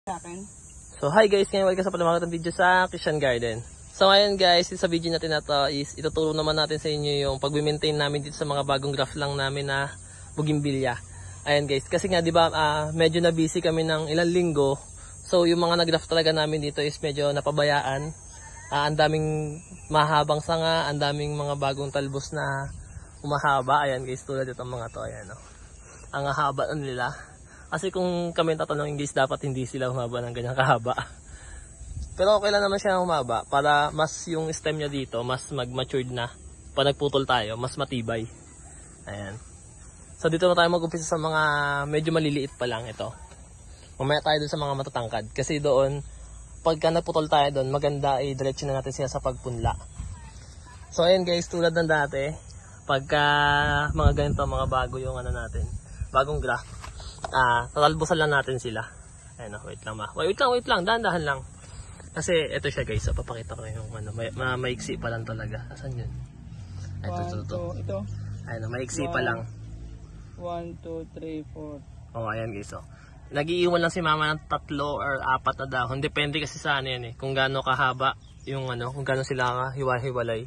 So hi guys, ngayon welcome sa panamakatang video sa Christian Garden. So ngayon guys, sa video natin na to is ituturo naman natin sa inyo yung pag-maintain namin dito sa mga bagong graft lang namin na bougainvillea. Ayan guys, kasi nga 'di ba medyo na busy kami ng ilang linggo. So yung mga nag-graft talaga namin dito is medyo napabayaan. Ang daming mahabang sanga, ang daming mga bagong talbos na umahaba. Ayan guys, tulad itong mga to, ayan oh. Ang haba nila. Kasi kung kami tatanungin guys, dapat hindi sila humaba ng ganyang kahaba. Pero okay lang naman siya humaba para mas yung stem niya dito, mas mag-matured na. Pag nagputol tayo, mas matibay. Ayan. So dito na tayo mag-umpisa sa mga medyo maliliit pa lang ito. Mamaya tayo dun sa mga matatangkad. Kasi doon, pagka nagputol tayo doon, maganda i-diretso na natin sila sa pagpunla. So ayan guys, tulad ng dati, pagka mga ganito, mga bago yung ano natin, bagong graft. Tatalbusan lang natin sila. Ayun, wait lang ma. Wait lang, dahan-dahan lang. Kasi ito siya guys, papakita ko yung ano, maiksi pa lang talaga. Asan yun? Ito. Ayun, maiksi pa lang. 1, 2, 3, 4. Oh, ayan guys, oh. Nag-iiwan lang si mama ng 3 or 4 na dahon. Depende kasi sa ano yan eh, kung gaano kahaba yung ano, kung gaano sila hiwa-hiwalay.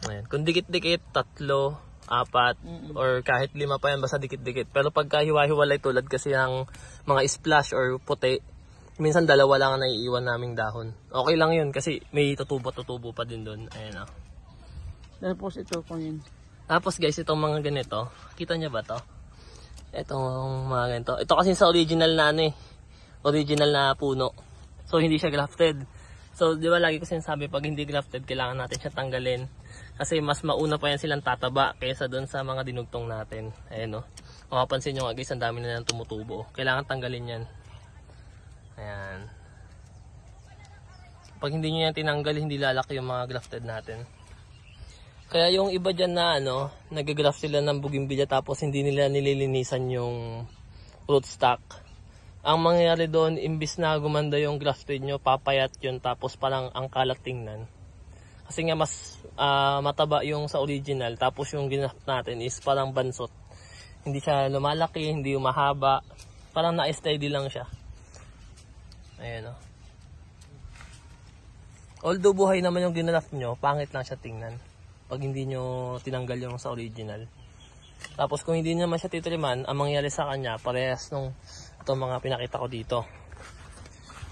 Ayan, kung dikit-dikit 3, 4 or kahit 5 pa yan, basta dikit-dikit. Pero pagka hiwa-hiwalay tulad kasi ang mga splash or puti, minsan 2 lang ang naiiwan naming dahon. Okay lang yun kasi may tutubo pa din doon. Ayan o. Tapos ito kung yun. Tapos guys, itong mga ganito, kita nyo ba to? Itong mga ganito. Ito kasi sa original na ano eh. Original na puno. So hindi siya grafted. So di ba lagi ko sinasabi, pag hindi grafted, kailangan natin siya tanggalin. Kasi mas mauna pa yan silang tataba kaysa doon sa mga dinugtong natin. Ayan o. Makapansin nyo nga guys, ang dami na lang tumutubo. Kailangan tanggalin yan. Ayan. Pag hindi nyo yan tinanggal, hindi lalaki yung mga grafted natin. Kaya yung iba dyan na ano, nag-graft sila ng bougainvillea tapos hindi nila nililinisan yung rootstock. Ang mangyayari doon, imbis na gumanda yung grafted nyo, papayat yun tapos parang ang kalat tingnan. Kasi nga mas mataba yung sa original, tapos yung ginaft natin is parang bansot. Hindi siya lumalaki, hindi umahaba, parang na-steady lang siya. Ayan o. Although buhay naman yung ginaft nyo, pangit lang siya tingnan pag hindi nyo tinanggal yung sa original. Tapos kung hindi naman siya titriman, ang mangyayari sa kanya, parehas nung itong mga pinakita ko dito.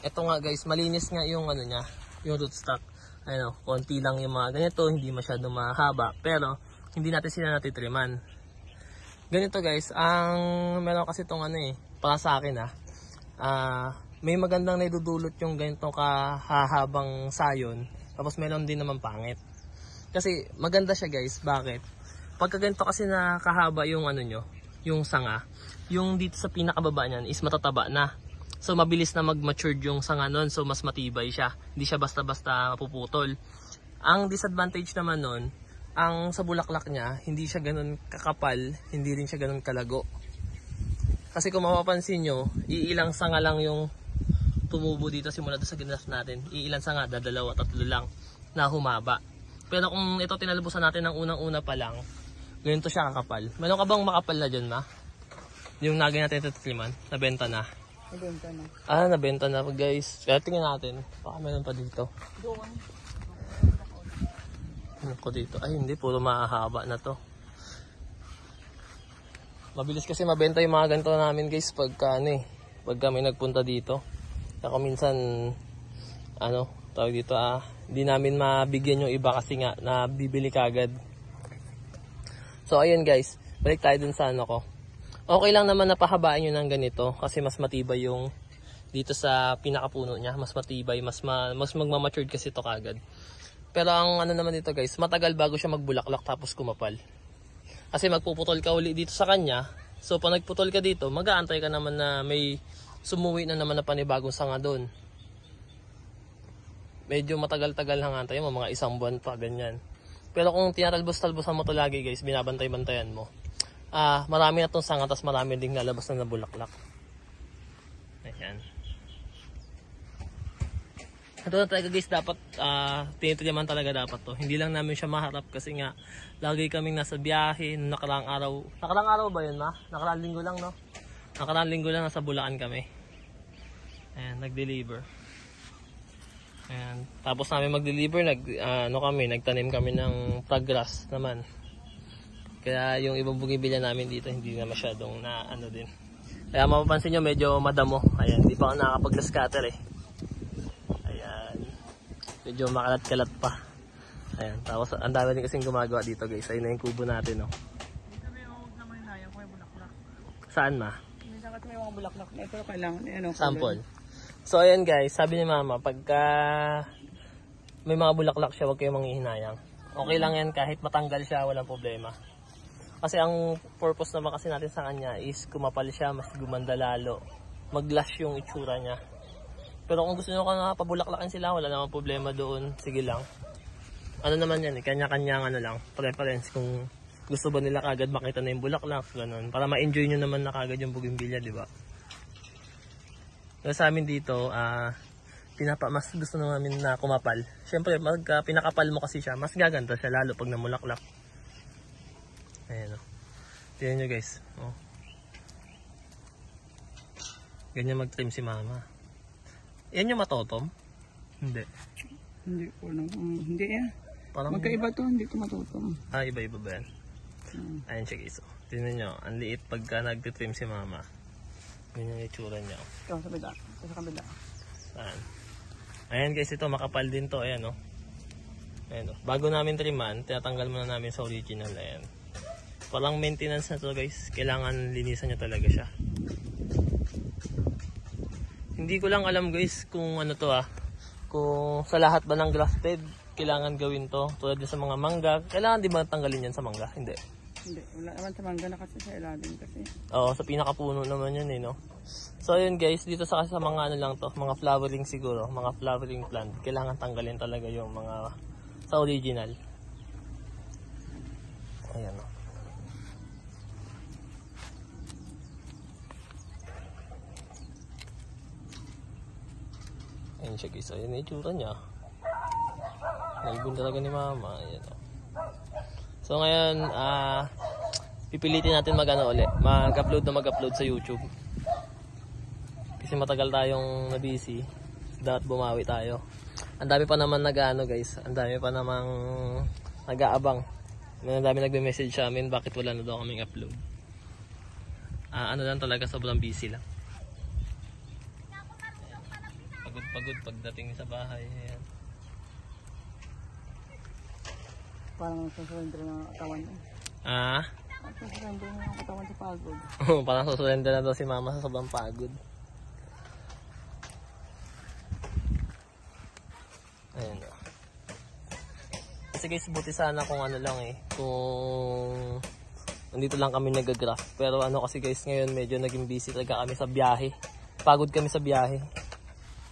Ito nga guys, malinis nga yung ano niya, yung rootstock. Ano, konti lang yung mga ganito, hindi masyadong mahaba, pero hindi natin sila natitriman. Ganito guys, ang meron kasi itong ano eh, para sa akin may magandang naidudulot yung ganito kahahabang sayon, tapos meron din naman pangit. Kasi maganda siya guys, bakit? Pagka ganito kasi na kahaba yung ano nyo, yung sanga, yung dito sa pinakababa niyan is matataba na. So mabilis na mag-mature yung sanga nun, so mas matibay siya. Hindi siya basta-basta mapuputol. Ang disadvantage naman nun, ang sa bulaklak niya, hindi siya ganun kakapal, hindi rin siya ganun kalago. Kasi kung mapapansin nyo, iilang sanga lang yung tumubo dito simula sa graft natin. Iilang sanga, 2, 3 lang na humaba. Pero kung ito tinalbusan natin ng unang-una pa lang, ganito siya kakapal. Meron ka bang makapal na dyan ma? Yung nagay natin titliman, nabenta na. Nabenta na. Nabenta na guys. Kaya tingnan natin. Baka meron pa dito. Ano ko dito? Ay hindi, puro mahahaba na to. Mabilis kasi mabenta yung mga ganito namin guys pagka pagka may nagpunta dito. Kaya minsan tawag dito hindi namin mabigyan yung iba kasi nga nabibili kagad. So ayun guys, balik tayo dun sa ano ko. Okay lang naman na pahabain nyo ng ganito kasi mas matibay yung dito sa pinakapuno niya. Mas matibay, mas magmamatured kasi ito kagad. Pero ang ano naman dito guys, matagal bago siya magbulaklak tapos kumapal. Kasi magpuputol ka uli dito sa kanya. So pag nagputol ka dito, mag-aantay ka naman na may sumuwi na naman na panibagong sanga doon. Medyo matagal-tagal lang antay mo, mga 1 buwan pa, ganyan. Pero kung tinatalbos-talbosan mo to lagi guys, binabantay-bantayan mo. Marami na itong sanga, tapos marami ding lalabas na nabulaklak. Ayan. Ito na talaga guys, dapat tinitriman talaga dapat to. Hindi lang namin siya maharap kasi nga lagi kaming nasa biyahe nung nakaraang araw. Nakaraang araw ba yun ma? Nakaraang linggo lang no? Nakaraang linggo lang nasa Bulacan kami. Ayan, nag-deliver. Ayan. Tapos namin mag-deliver, nagtanim kami ng paggrass naman. Kaya yung ibang bugibilya namin dito hindi na masyadong na ano din. Kaya mapapansin nyo medyo madamo. Ayan, di pa ako nakakapag-grass cutter eh. Ayan. Medyo makalat-kalat pa. Ayan, tapos ang dami din kasing gumagawa dito guys. Ayun na yung kubo natin, no. Dito may huwag naman hinayang kung may bulaklak. Saan ma? Minsan kasi may mga bulaklak na ito kailangan ano. Sample. So ayan guys, sabi ni mama, pagka may mga bulaklak siya, huwag kayong manghihinayang. Okay lang yan kahit matanggal siya, walang problema. Kasi ang purpose naman kasi natin sa kanya is kumapal siya, mas gumanda lalo. Mag-lash yung itsura niya. Pero kung gusto nyo ka pabulaklakin sila, wala namang problema doon. Sige lang. Ano naman yan, kanya-kanyang ano lang, preference. Kung gusto ba nila kagad makita na yung bulaklak, ganun. Para ma-enjoy nyo naman na kagad yung bougainvillea, di ba? Pero sa amin dito, mas gusto namin na kumapal. Siyempre, pag pinakapal mo kasi siya, mas gaganda siya lalo pag namulaklak. Ayan o. Tignan nyo guys. Oh. Ganyan mag-trim si mama. Yan yung matotom? Hindi. Hindi ko lang. Hindi yan. Parang, Magkaiba to, hindi to matutong. iba-iba ba yan? Ayan siya guys. Oh. Tignan nyo, ang liit pagka nag-trim si mama. Ganyan yung itsura niya. Ito sa kabila. Ito sa kabila. Saan? Ayan guys, ito makapal din to. Ayan o. Ayan o. Bago namin triman, tinatanggal muna namin sa original. Ayan. Parang maintenance na to guys. Kailangan linisan niya talaga siya. Hindi ko lang alam guys kung ano to kung sa lahat ba ng grafted kailangan gawin to. Tulad din sa mga mangga. Kailangan di ba tanggalin yan sa mangga? Hindi. Hindi. Wala naman sa mangga na kasi sa ilalim kasi. Oo, sa pinakapuno naman yan no. So ayun guys, dito sa mga ano lang to, mga flowering siguro, mga flowering plant. Kailangan tanggalin talaga yung mga sa original. Ayan o. Ayan siya guys, ayan na itsura niya. Nalibon talaga ni mama. Ayan o. So ngayon, pipilitin natin mag-upload sa YouTube. Kasi matagal tayong na-busy. Dapat bumawi tayo. Ang dami pa naman guys. Ang dami pa namang nag-aabang. Ang dami nagme-message sa amin bakit wala na daw kaming upload. Ano lang talaga, sobrang busy lang. Pagod pagdating sa bahay. Ayan. Parang susurrender ng katawan niya. Susurrender ng katawan sa pagod. Parang susurrender na daw si mama sa sobrang pagod. Ayan o. Kasi guys, buti sana kung ano lang kung nandito lang kami nag-graft. Pero ano kasi guys, ngayon medyo naging busy talaga kami sa biyahe. Pagod kami sa biyahe.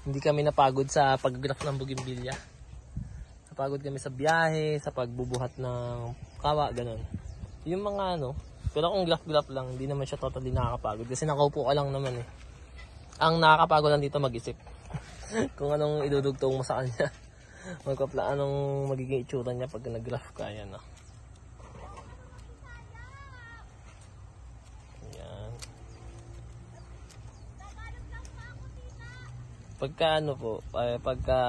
Hindi kami napagod sa pag-graft ng bougainvillea. Napagod kami sa biyahe, sa pagbubuhat ng kawa, ganun. Yung mga pero kung graft lang, hindi naman siya totally nakakapagod. Kasi nakaupo ka lang naman Ang nakakapagod lang dito mag-isip. Kung anong idudugtong mo sa kanya. Anong magiging itsura niya pag nag-graft ka. Ayan Ayan. Pagka pagka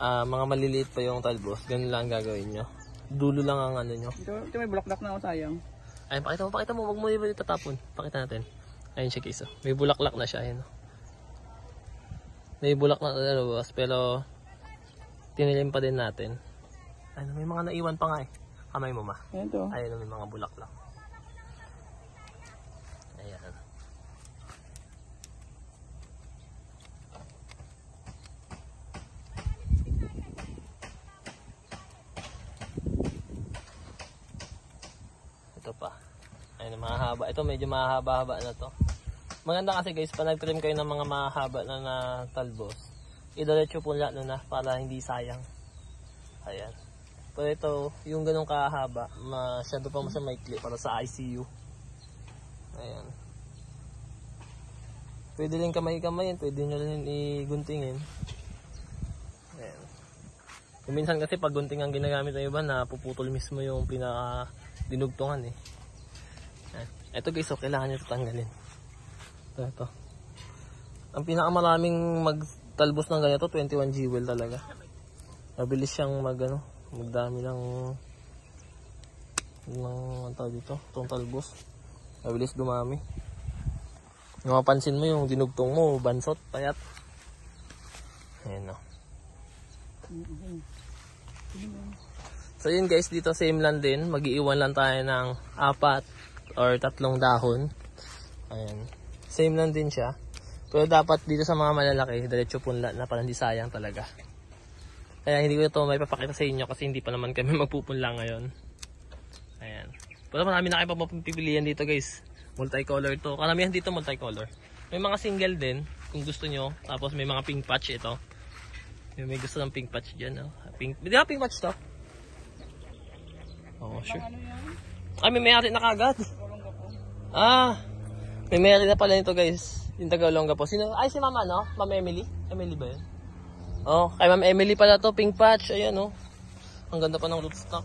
mga maliliit pa yung talbos, ganun lang gagawin nyo. Dulo lang ang ano nyo. Ito may bulaklak na ako, sayang. Ayun, pakita mo, wag mo itatapon. Pakita natin. Ayun siya guys. May bulaklak na siya. Ayun. May bulaklak na talbos, pero tinilim pa din natin. Ayun, may mga naiwan pa nga Kamay mo ma. Ito. Ayun, may mga bulaklak. Ayan. Ito pa. Ayun, mahaba. Ito medyo mahaba-haba na to. Maganda kasi guys, pag nag-trim kayo ng mga mahaba na talbos, idiretso po lahat na para hindi sayang. Ayan. Pero ito, yung ganun kahaba, masyado pa siya maikli para sa ICU. Ayan. Pwede rin kamay-kamayin, pwede nyo rin iguntingin. Ayan. Minsan kasi pag gunting ang ginagamit ng iba, napuputol mismo yung pinaka-dinugtungan Ito guys, kailangan nyo ito tanggalin. Ito. Ang pinakamaraming magtalbos ng ganito, 21 jewel talaga. Mabilis siyang magdami ng ang tawag dito, itong talbos. Mabilis dumami. Yung mapansin mo yung dinugtong mo, bansot, payat. Ayan o. So yun guys, dito same lang din. Mag-iiwan lang tayo ng 4 or 3 dahon. Ayan. Same lang din siya. Pero dapat dito sa mga malalaki, diretso punla na para hindi sayang talaga. Kaya hindi ko ito may papakita sa inyo kasi hindi pa naman kami magpupunla ngayon. Ayan. Pero marami na kayo papipilian dito guys. Multicolor to. Karamihan dito multicolor. May mga single din kung gusto nyo. Tapos may mga pink patch ito. May gusto ng pink patch dyan. Oh. Pink. Di ba pink patch to? Oo, sure. Ay, may mayari na kagad. Ah, may mayari na pala nito guys. Yung Tagalonga po. Sino? Ay, si Mama, no? Ma'am Emily? Emily ba yun? Oh, kay Ma'am Emily pala to. Pink patch. Ayan, oh. Ang ganda pa ng rootstock.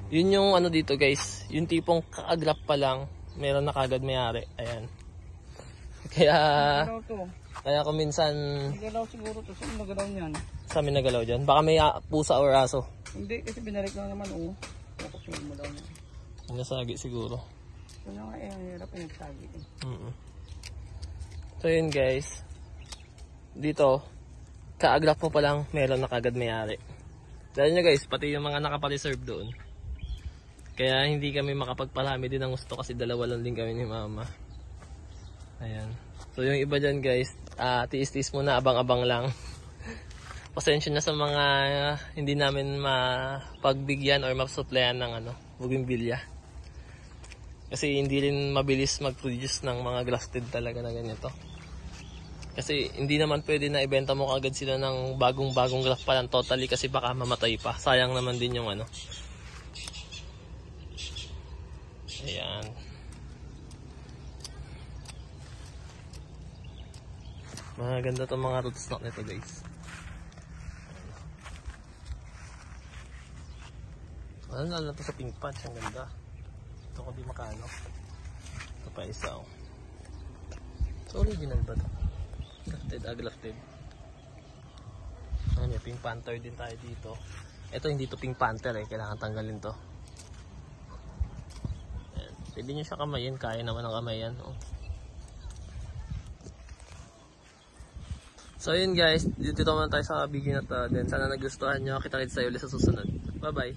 Yun yung dito guys. Yung tipong kaagrap pa lang. Meron na kagad mayari. Ayan. Kaya kung minsan... Nagalaw siguro to. Saan nagalaw niyan? Sa amin nagalaw dyan. Baka may pusa or aso. Hindi, kasi binalik lang naman. Tapos mo daw niya. Nasagi siguro. Kaya nga ang hirap yung nagsagi. So yun guys. Dito, kaagrap mo pa lang, meron na kagad may-ari. Dahil nyo guys, pati yung mga nakapareserve doon. Kaya hindi kami makapagparami din ng gusto kasi dalawa lang din kami ni Mama. Ayan. So yung iba dyan guys, tiis-tiis muna, abang-abang lang. Pasensya na sa mga hindi namin mapagbigyan or masuplayan ng bougainvillea. Kasi hindi rin mabilis mag-produce ng mga grafted talaga na ganito. Kasi hindi naman pwede na ibenta mo kagad sila ng bagong-bagong graft pa lang totally kasi baka mamatay pa. Sayang naman din yung Ayan. Maganda itong mga rootstock nito guys. Ano na ito sa pink patch, ang ganda. Ito ko di makano. Ito pa isa oh. So original ba ito? Grafted, may pink panther din tayo dito. Ito hindi to pink panther kailangan tanggalin to. Ayan. Pwede nyo siya kamayin, kaya naman ang kamayan oh. So yun guys, dito naman tayo sa video na to. Then sana nagustuhan nyo. Kita rin sa ulit sa susunod. Bye bye.